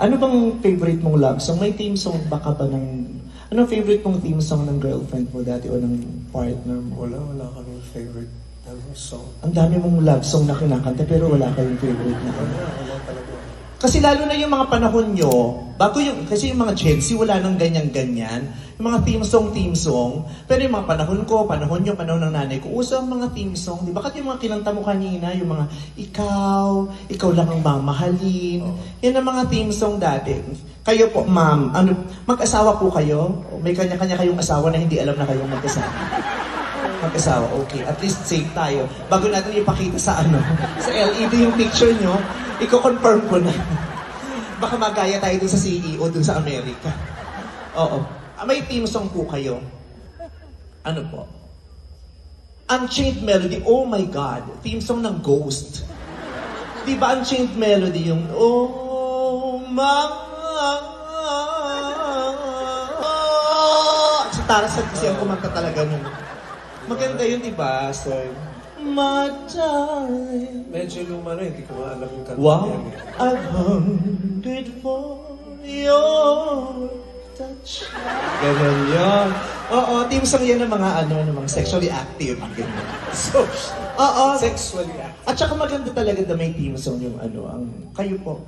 Ano bang favorite mong love song? May theme song ba ka ba ng... Anong favorite mong theme song ng girlfriend mo dati o ng partner mo? Wala kami favorite song. Ang dami mong love song na kinakanta pero wala kayong favorite na Wala talaga. Kasi lalo na yung mga panahon nyo, kasi yung mga Gen Z, wala nang ganyan-ganyan. Yung mga theme song. Pero yung mga panahon ko, panahon nyo, panahon ng nanay ko, uso ang mga theme song. Di ba? Kasi yung mga kinanta mo kanina, yung mga ikaw lang ang mamahalin. Yan ang mga theme song dati. Kayo po, ma'am, mag-asawa po kayo? May kanya-kanya kayong asawa na hindi alam na kayong mag-asawa? Mag-asawa, okay. At least safe tayo. Bago natin ipakita sa sa LED yung picture nyo, i-confirm ko na. Baka magaya tayo dun sa CEO dun sa Amerika. Oo. May theme song po kayo. Ano po? Unchained Melody, oh my God. Theme song ng Ghost. Di ba Unchained Melody yung, oh my... Si Tara kasi ang kumanta talaga nun. Maganda yun, di ba, sir? My time. Medyo luma na, hindi ko alam yung kanta Wow, yan. I've hungered for your touch. Ganun yun. Oo, team song yan ng mga ng mga sexually active. Ganun. So, Oo. sexually active. At saka maganda talaga na may team song yung kayo po,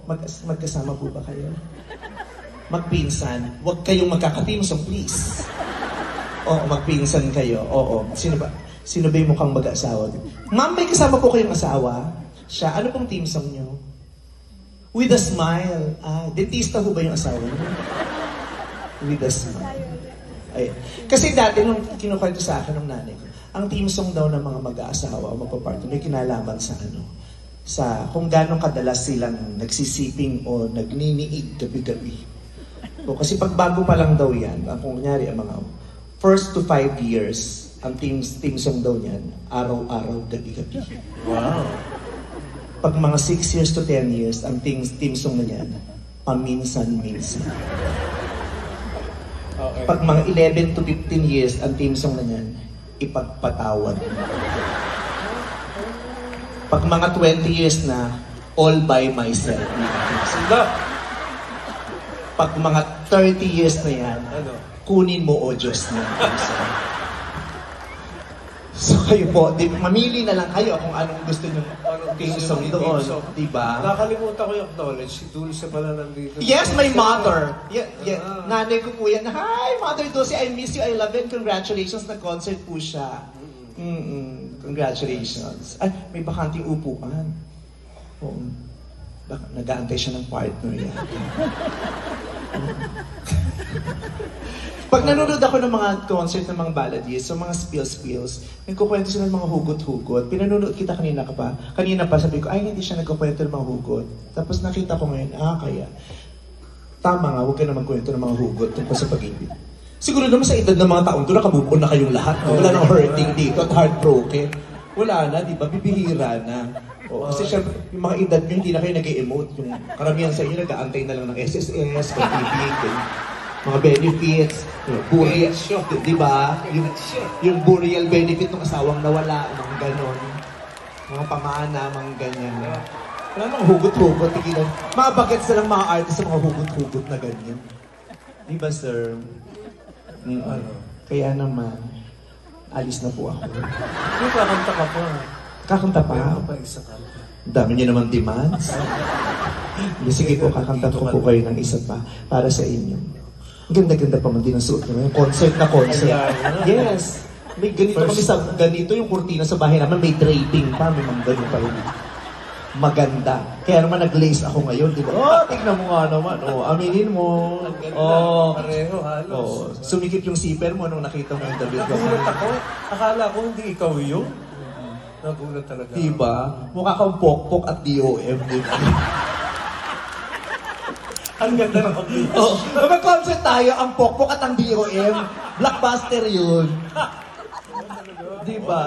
magkasama po ba kayo? Magpinsan. Huwag kayong magkaka-team song, please. Oo, magpinsan kayo. Oo. Sino ba yung mukhang mag-asawa? Ma'am, may kasama po kayong asawa? Siya, ano pong team song nyo? With a Smile. Dentista ho ba yung asawa niyo? With a Smile. Ay. Kasi dati nung kinukwento sa akin ng nanay ko, ang team song daw ng mga mag-aasawa o magpapartner may kinalaman sa kung gano'ng kadalas silang nagsisiping o nagniniig gabi-gabi. O, kasi pag bago pa lang daw yan, kung kunyari ang mga first to 5 years, ang team song daw niyan, araw-araw, gabi-gabi. Wow. Pag mga 6 years to 10 years, ang team song na niyan, paminsan-minsan. Okay. Pag mga 11 to 15 years, ang team song na niyan, ipagpatawad. Pag mga 20 years na, all by myself. Sila. Pag mga 30 years na yan, Ano? kunin mo, O Diyos na. So kayo po, mamili na lang kayo kung anong gusto nyo team song doon. Diba? Nakalimutan ko yung acknowledge. Si Dulce pala nandito. Yes, my mother. Nanay ko po yan. Hi, Mother Dulce, I miss you, I love you, and congratulations, nag-concert po siya. Congratulations. Ay, may bakanting upuan. Oo. Nag-aantay siya ng partner yan. Pag nanonood ako ng mga concert ng mga ballads, so mga spills, nagkukwento sila ng mga hugot-hugot. Pinanonood kita kanina pa, sabi ko, ay hindi siya nagkukwento ng mga hugot. Tapos nakita ko ngayon, kaya. Tama nga, huwag ka na magkwento ng mga hugot tungkol sa pag-ibig. Siguro naman sa edad ng mga taong doon, nakamove on na kayong lahat. Wala nang hurting dito at heartbroken. Wala na, di ba? Bibihira na. Kasi syempre, yung mga edad nyo, hindi na kayo nag-emote. Yung karamihan sa inyo, nag-aantay na lang ng SSS, pag-ibig, mga benefits, burial, di ba? Yung burial benefit ng asawang nawala, mga ganon. Mga pamana, mga ganyan. Wala nang hugot-hugot. Mga bagets na lang mga artist sa mga hugot-hugot na ganyan. Di ba, sir? Kaya naman, alis na po ako. Kakanta ka pa. Kakanta pa? Meron pa isa kanta. Dami niyo naman demands. Sige po, kakanta ko po kayo ng isa pa para sa inyo. Ganda-ganda pa man din ang suot nyo. Concert na concert. Yes. May ganito kami sa ganito yung kurtina sa bahay naman. May draping pa. May mga ganito pa rin. Maganda. Kaya naman nag-lace ako ngayon. Diba? Tignan mo nga naman. Aminin mo. Pareho, halos. Sumikip yung zipper mo nung nakita mo yung damit ko. Nagulat ako. Akala ko hindi ikaw yun. Nagulat talaga. Diba? Mukha kang pokpok at DOM. Diba? Ang ganda ng pag-ibig. Mag-concert tayo, ang pokpok at ang DOM. Blockbuster yun. Diba?